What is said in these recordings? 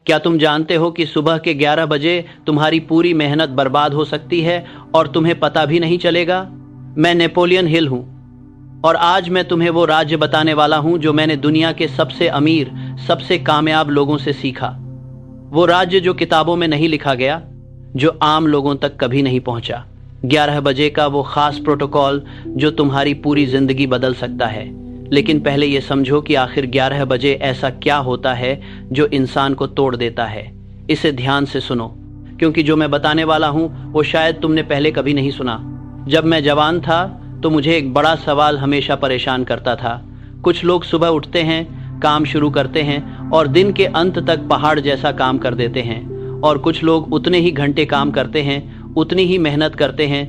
क्या तुम जानते हो कि सुबह के 11 बजे तुम्हारी पूरी मेहनत बर्बाद हो सकती है और तुम्हें पता भी नहीं चलेगा? मैं नेपोलियन हिल हूं और आज मैं तुम्हें वो राज्य बताने वाला हूं जो मैंने दुनिया के सबसे अमीर, सबसे कामयाब लोगों से सीखा। वो राज्य जो किताबों में नहीं लिखा गया, जो आम लोगों तक कभी नहीं पहुंचा। 11 बजे का वो खास प्रोटोकॉल जो तुम्हारी पूरी जिंदगी बदल सकता है। लेकिन पहले ये समझो कि आखिर 11 बजे ऐसा क्या होता है जो इंसान को तोड़ देता है। इसे ध्यान से सुनो, क्योंकि जो मैं बताने वाला हूं वो शायद तुमने पहले कभी नहीं सुना। जब मैं जवान था तो मुझे एक बड़ा सवाल हमेशा परेशान करता था। कुछ लोग सुबह उठते हैं, काम शुरू करते हैं और दिन के अंत तक पहाड़ जैसा काम कर देते हैं, और कुछ लोग उतने ही घंटे काम करते हैं, उतनी ही मेहनत करते हैं,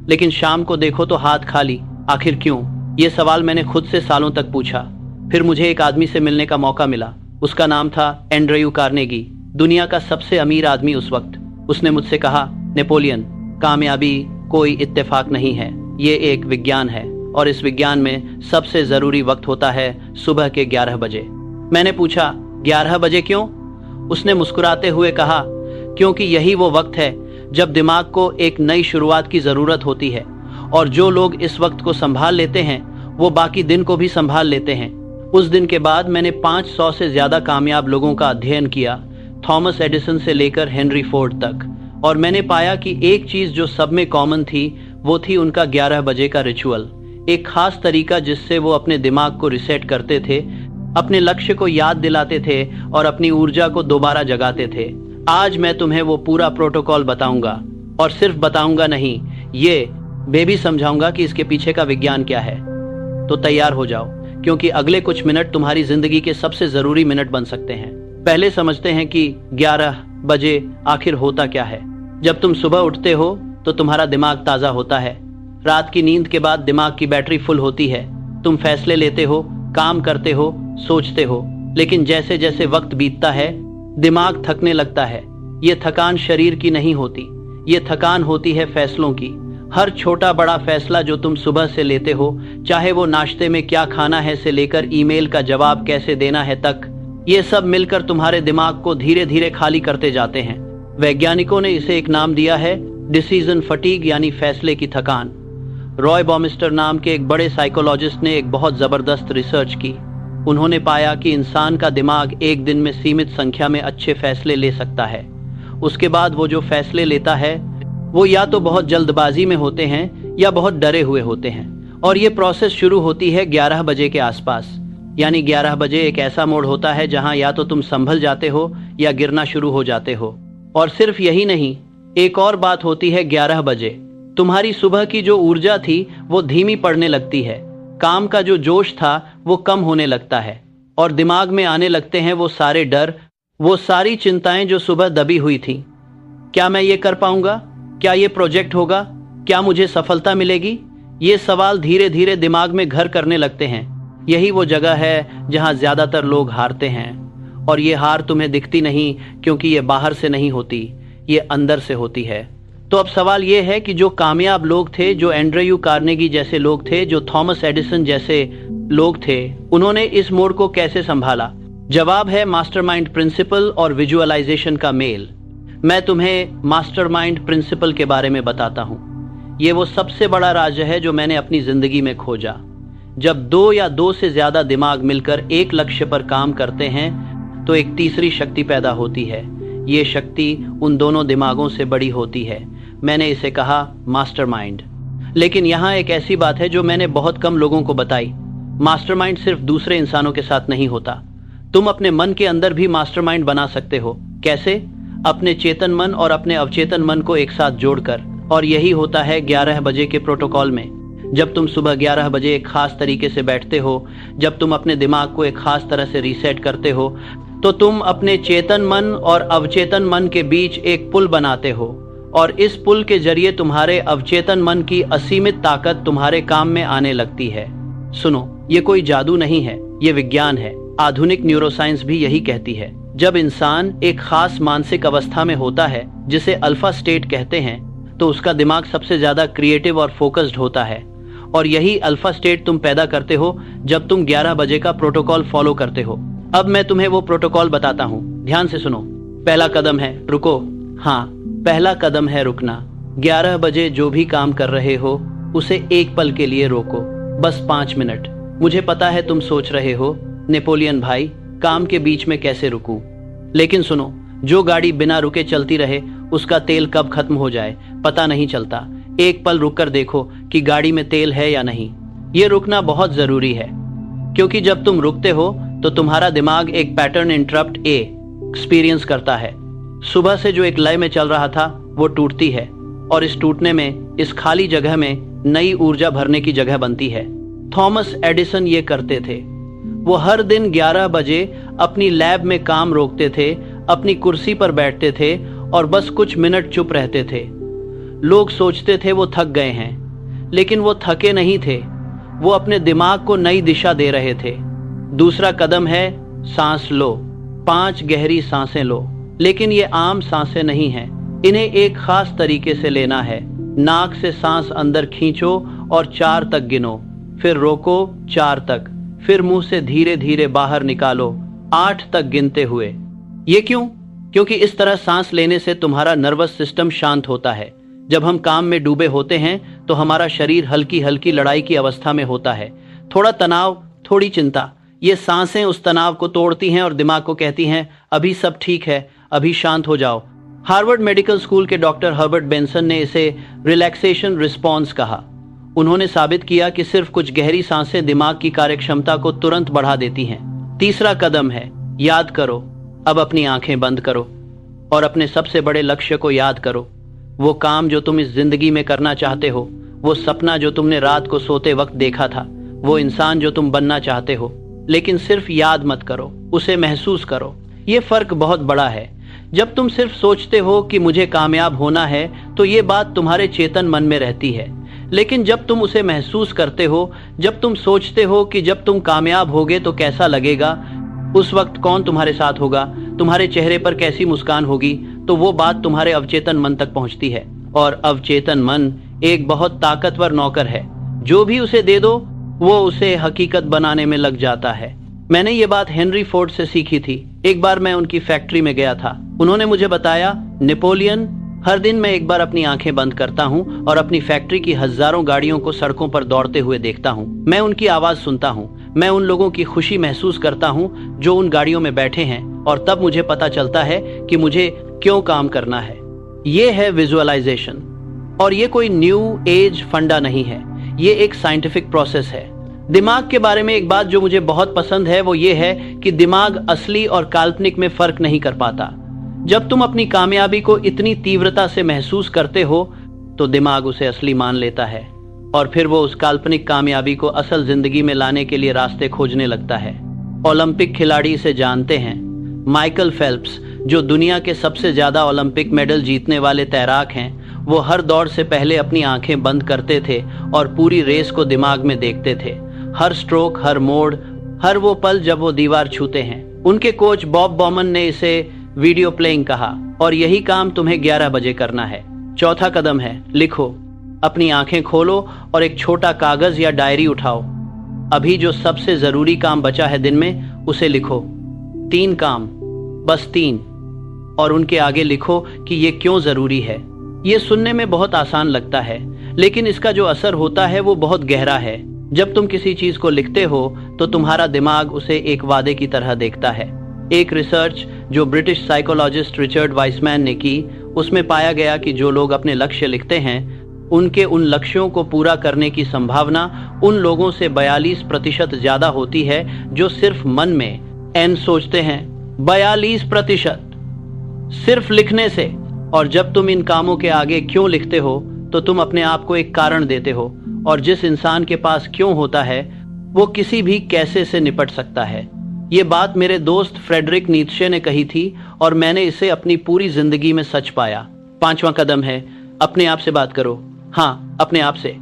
लेकिन शाम को देखो तो हाथ खाली। आखिर क्यों? ये सवाल मैंने खुद से सालों तक पूछा। फिर मुझे एक आदमी से मिलने का मौका मिला। उसका नाम था एंड्रयू कार्नेगी, दुनिया का सबसे अमीर आदमी उस वक्त। उसने मुझसे कहा, नेपोलियन, कामयाबी कोई इत्तेफाक नहीं है, ये एक विज्ञान है, और इस विज्ञान में सबसे जरूरी वक्त होता है सुबह के 11 बजे। मैंने पूछा, 11 बजे क्यों? उसने मुस्कुराते हुए कहा, क्योंकि यही वो वक्त है जब दिमाग को एक नई शुरुआत की जरूरत होती है, और जो लोग इस वक्त को संभाल लेते हैं वो बाकी दिन को भी संभाल लेते हैं। उस दिन के बाद मैंने 500 से ज्यादा कामयाब लोगों का अध्ययन किया, थॉमस एडिसन से लेकर हेनरी फोर्ड तक, और मैंने पाया कि एक चीज जो सब में कॉमन थी वो थी उनका 11 बजे का रिचुअल। एक खास तरीका जिससे वो अपने दिमाग को रिसेट करते थे, अपने लक्ष्य को याद दिलाते थे और अपनी ऊर्जा को दोबारा जगाते थे। आज मैं तुम्हें वो पूरा प्रोटोकॉल बताऊंगा, और सिर्फ बताऊंगा नहीं, ये भी समझाऊंगा कि इसके पीछे का विज्ञान क्या है। तो तैयार हो जाओ, क्योंकि अगले कुछ मिनट तुम्हारी जिंदगी के सबसे जरूरी मिनट बन सकते हैं। पहले समझते हैं कि 11 बजे आखिर होता क्या है। जब तुम सुबह उठते हो तो तुम्हारा दिमाग ताजा होता है। रात की नींद के बाद दिमाग की बैटरी फुल होती है। तुम फैसले लेते हो, काम करते हो, सोचते हो, लेकिन जैसे जैसे वक्त बीतता है दिमाग थकने लगता है। ये थकान शरीर की नहीं होती, ये थकान होती है फैसलों की। हर छोटा बड़ा फैसला जो तुम सुबह से लेते हो, चाहे वो नाश्ते में क्या खाना है से लेकर ईमेल का जवाब कैसे देना है तक, ये सब मिलकर तुम्हारे दिमाग को धीरे धीरे खाली करते जाते हैं। वैज्ञानिकों ने इसे एक नाम दिया है, डिसीजन फटीग, यानी फैसले की थकान। रॉय बॉमिस्टर नाम के एक बड़े साइकोलॉजिस्ट ने एक बहुत जबरदस्त रिसर्च की। उन्होंने पाया कि इंसान का दिमाग एक दिन में सीमित संख्या में अच्छे फैसले ले सकता है। उसके बाद वो जो फैसले लेता है वो या तो बहुत जल्दबाजी में होते हैं या बहुत डरे हुए होते हैं, और ये प्रोसेस शुरू होती है 11 बजे के आसपास। यानी 11 बजे एक ऐसा मोड़ होता है जहां या तो तुम संभल जाते हो या गिरना शुरू हो जाते हो। और सिर्फ यही नहीं, एक और बात होती है 11 बजे तुम्हारी सुबह की जो ऊर्जा थी वो धीमी पड़ने लगती है। काम का जो जोश था वो कम होने लगता है, और दिमाग में आने लगते हैं वो सारे डर, वो सारी चिंताएं जो सुबह दबी हुई थी। क्या मैं ये कर पाऊंगा? क्या ये प्रोजेक्ट होगा? क्या मुझे सफलता मिलेगी? ये सवाल धीरे धीरे दिमाग में घर करने लगते हैं। यही वो जगह है जहां ज्यादातर लोग हारते हैं, और ये हार तुम्हें दिखती नहीं, क्योंकि ये बाहर से नहीं होती, ये अंदर से होती है। तो अब सवाल ये है कि जो कामयाब लोग थे, जो एंड्रयू कार्नेगी जैसे लोग थे, जो थॉमस एडिसन जैसे लोग थे, उन्होंने इस मोड़ को कैसे संभाला? जवाब है मास्टरमाइंड प्रिंसिपल और विजुअलाइजेशन का मेल। मैं तुम्हें मास्टरमाइंड प्रिंसिपल के बारे में बताता हूं। ये वो सबसे बड़ा राज है जो मैंने अपनी जिंदगी में खोजा। जब 2 या 2 से ज्यादा दिमाग मिलकर एक लक्ष्य पर काम करते हैं तो एक तीसरी शक्ति पैदा होती है। ये शक्ति उन दोनों दिमागों से बड़ी होती है। मैंने इसे कहा मास्टरमाइंड। लेकिन यहाँ एक ऐसी बात है जो मैंने बहुत कम लोगों को बताई। मास्टरमाइंड सिर्फ दूसरे इंसानों के साथ नहीं होता। तुम अपने मन के अंदर भी मास्टरमाइंड बना सकते हो। कैसे? अपने चेतन मन और अपने अवचेतन मन को एक साथ जोड़कर। और यही होता है 11 बजे के प्रोटोकॉल में। जब तुम सुबह 11 बजे एक खास तरीके से बैठते हो, जब तुम अपने दिमाग को एक खास तरह से रीसेट करते हो, तो तुम अपने चेतन मन और अवचेतन मन के बीच एक पुल बनाते हो, और इस पुल के जरिए तुम्हारे अवचेतन मन की असीमित ताकत तुम्हारे काम में आने लगती है। सुनो, ये कोई जादू नहीं है, ये विज्ञान है। आधुनिक न्यूरोसाइंस भी यही कहती है। जब इंसान एक खास मानसिक अवस्था में होता है, जिसे अल्फा स्टेट कहते हैं, तो उसका दिमाग सबसे ज्यादा क्रिएटिव और फोकस्ड होता है। और यही अल्फा स्टेट तुम पैदा करते हो जब तुम 11 बजे का प्रोटोकॉल फॉलो करते हो। अब मैं तुम्हें वो प्रोटोकॉल बताता हूँ, ध्यान से सुनो। पहला कदम है रुको। हाँ, पहला कदम है रुकना। 11 बजे जो भी काम कर रहे हो उसे एक पल के लिए रोको, बस 5 मिनट। मुझे पता है तुम सोच रहे हो, नेपोलियन भाई काम के बीच में कैसे रुकूं? लेकिन सुनो, जो गाड़ी बिना रुके चलती रहे उसका तेल कब खत्म हो जाए पता नहीं चलता। एक पल रुक कर देखो कि गाड़ी में तेल है या नहीं। ये रुकना बहुत जरूरी है, क्योंकि जब तुम रुकते हो तो तुम्हारा दिमाग एक पैटर्न इंटरप्ट एक्सपीरियंस करता है। सुबह से जो एक लय में चल रहा था वो टूटती है, और इस टूटने में, इस खाली जगह में नई ऊर्जा भरने की जगह बनती है। थॉमस एडिसन ये करते थे। वो हर दिन 11 बजे अपनी लैब में काम रोकते थे, अपनी कुर्सी पर बैठते थे और बस कुछ मिनट चुप रहते थे। लोग सोचते थे वो थक गए हैं, लेकिन वो थके नहीं थे, वो अपने दिमाग को नई दिशा दे रहे थे। दूसरा कदम है सांस लो। 5 गहरी सांसें लो, लेकिन ये आम सांसें नहीं हैं। इन्हें एक खास तरीके से लेना है। नाक से सांस अंदर खींचो और 4 तक गिनो, फिर रोको 4 तक, फिर मुंह से धीरे धीरे बाहर निकालो 8 तक गिनते हुए। ये क्यों? क्योंकि इस तरह सांस लेने से तुम्हारा नर्वस सिस्टम शांत होता है। जब हम काम में डूबे होते हैं तो हमारा शरीर हल्की हल्की लड़ाई की अवस्था में होता है। थोड़ा तनाव, थोड़ी चिंता। ये सांसें उस तनाव को तोड़ती हैं और दिमाग को कहती हैं अभी सब ठीक है, अभी शांत हो जाओ। हार्वर्ड मेडिकल स्कूल के डॉक्टर हर्बर्ट बेंसन ने इसे रिलैक्सेशन रिस्पॉन्स कहा। उन्होंने साबित किया कि सिर्फ कुछ गहरी सांसें दिमाग की कार्यक्षमता को तुरंत बढ़ा देती हैं। तीसरा कदम है याद करो। अब अपनी आंखें बंद करो और अपने सबसे बड़े लक्ष्य को याद करो। वो काम जो तुम इस जिंदगी में करना चाहते हो, वो सपना जो तुमने रात को सोते वक्त देखा था, वो इंसान जो तुम बनना चाहते हो। लेकिन सिर्फ याद मत करो, उसे महसूस करो। ये फर्क बहुत बड़ा है। जब तुम सिर्फ सोचते हो कि मुझे कामयाब होना है तो ये बात तुम्हारे चेतन मन में रहती है। लेकिन जब तुम उसे महसूस करते हो, जब तुम सोचते हो कि जब तुम कामयाब होगे तो कैसा लगेगा, उस वक्त कौन तुम्हारे साथ होगा, तुम्हारे चेहरे पर कैसी मुस्कान होगी, तो वो बात तुम्हारे अवचेतन मन तक पहुंचती है। और अवचेतन मन एक बहुत ताकतवर नौकर है। जो भी उसे दे दो वो उसे हकीकत बनाने में लग जाता है। मैंने ये बात हेनरी फोर्ड से सीखी थी। एक बार मैं उनकी फैक्ट्री में गया था। उन्होंने मुझे बताया, नेपोलियन, हर दिन मैं एक बार अपनी आंखें बंद करता हूँ और अपनी फैक्ट्री की हजारों गाड़ियों को सड़कों पर दौड़ते हुए देखता हूँ। मैं उनकी आवाज सुनता हूँ, मैं उन लोगों की खुशी महसूस करता हूँ जो उन गाड़ियों में बैठे हैं, और तब मुझे पता चलता है कि मुझे क्यों काम करना है। ये है विजुअलाइजेशन, और ये कोई न्यू एज फंडा नहीं है, ये एक साइंटिफिक प्रोसेस है। दिमाग के बारे में एक बात जो मुझे बहुत पसंद है वो ये है कि दिमाग असली और काल्पनिक में फर्क नहीं कर पाता। जब तुम अपनी कामयाबी को इतनी तीव्रता से महसूस करते हो तो दिमाग उसे असली मान लेता है, और फिर वो उस काल्पनिक कामयाबी को असल जिंदगी में लाने के लिए रास्ते खोजने लगता है। ओलंपिक खिलाड़ी इसे जानते हैं। माइकल फेल्प्स, जो दुनिया के सबसे ज्यादा ओलंपिक मेडल जीतने वाले तैराक हैं, वो हर दौड़ से पहले अपनी आंखें बंद करते थे और पूरी रेस को दिमाग में देखते थे। हर स्ट्रोक, हर मोड़, हर वो पल जब वो दीवार छूते हैं। उनके कोच बॉब बॉमन ने इसे वीडियो प्लेइंग कहा, और यही काम तुम्हें 11 बजे करना है। चौथा कदम है लिखो। अपनी आंखें खोलो और एक छोटा कागज या डायरी उठाओ। अभी जो सबसे जरूरी काम बचा है दिन में उसे लिखो। 3 काम, बस 3, और उनके आगे लिखो कि ये क्यों जरूरी है। ये सुनने में बहुत आसान लगता है, लेकिन इसका जो असर होता है वो बहुत गहरा है। जब तुम किसी चीज को लिखते हो तो तुम्हारा दिमाग उसे एक वादे की तरह देखता है। एक रिसर्च जो ब्रिटिश साइकोलॉजिस्ट रिचर्ड वाइसमैन ने की, उसमें पाया गया कि जो लोग अपने लक्ष्य लिखते हैं उनके उन लक्ष्यों को पूरा करने की संभावना उन लोगों से 42% ज्यादा होती है जो सिर्फ मन में एन सोचते हैं। 42% सिर्फ लिखने से। और जब तुम इन कामों के आगे क्यों लिखते हो तो तुम अपने आप को एक कारण देते हो, और जिस इंसान के पास क्यों होता है वो किसी भी कैसे से निपट सकता है। ये बात मेरे दोस्त फ्रेडरिक नीत्शे ने कही थी और मैंने इसे अपनी पूरी जिंदगी में सच पाया। 5वां कदम है अपने आप से बात करो। हाँ, अपने आप से,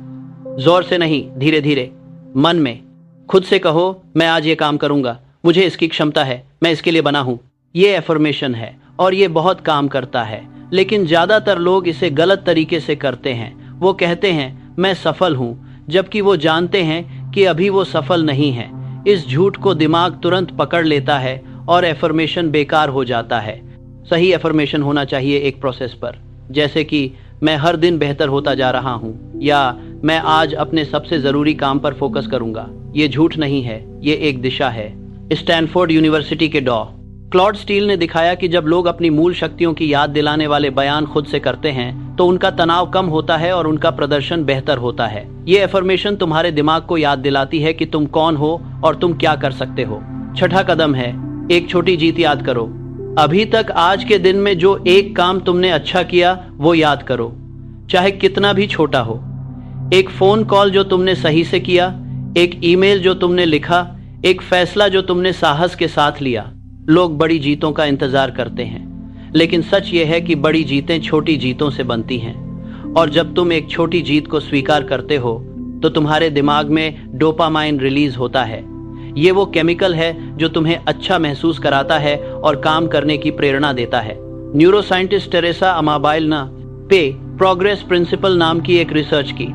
जोर से नहीं, धीरे धीरे, मन में। खुद से कहो, मैं आज ये काम करूंगा, मुझे इसकी क्षमता है, मैं इसके लिए बना हूं। ये एफर्मेशन है और ये बहुत काम करता है, लेकिन ज्यादातर लोग इसे गलत तरीके से करते हैं। वो कहते हैं मैं सफल हूं, जबकि वो जानते हैं कि अभी वो सफल नहीं है। इस झूठ को दिमाग तुरंत पकड़ लेता है और एफर्मेशन बेकार हो जाता है। सही एफर्मेशन होना चाहिए एक प्रोसेस पर, जैसे कि मैं हर दिन बेहतर होता जा रहा हूं, या मैं आज अपने सबसे जरूरी काम पर फोकस करूंगा। ये झूठ नहीं है, ये एक दिशा है। स्टैनफोर्ड यूनिवर्सिटी के डॉ. क्लॉड स्टील ने दिखाया कि जब लोग अपनी मूल शक्तियों की याद दिलाने वाले बयान खुद से करते हैं तो उनका तनाव कम होता है और उनका प्रदर्शन बेहतर होता है। ये एफर्मेशन तुम्हारे दिमाग को याद दिलाती है कि तुम कौन हो और तुम क्या कर सकते हो। छठा कदम है, एक छोटी जीत याद करो। अभी तक आज के दिन में जो एक काम तुमने अच्छा किया वो याद करो, चाहे कितना भी छोटा हो। एक फोन कॉल जो तुमने सही से किया, एक ईमेल जो तुमने लिखा, एक फैसला जो तुमने साहस के साथ लिया। लोग बड़ी जीतों का इंतजार करते हैं, लेकिन सच यह है कि बड़ी जीतें छोटी जीतों से बनती हैं। और जब तुम एक छोटी जीत को स्वीकार करते हो तो तुम्हारे दिमाग में डोपामाइन रिलीज होता है। ये वो केमिकल है जो तुम्हें अच्छा महसूस कराता है और काम करने की प्रेरणा देता है। न्यूरोसाइंटिस्ट टेरेसा अमाबाइल ने पे प्रोग्रेस प्रिंसिपल नाम की एक रिसर्च की,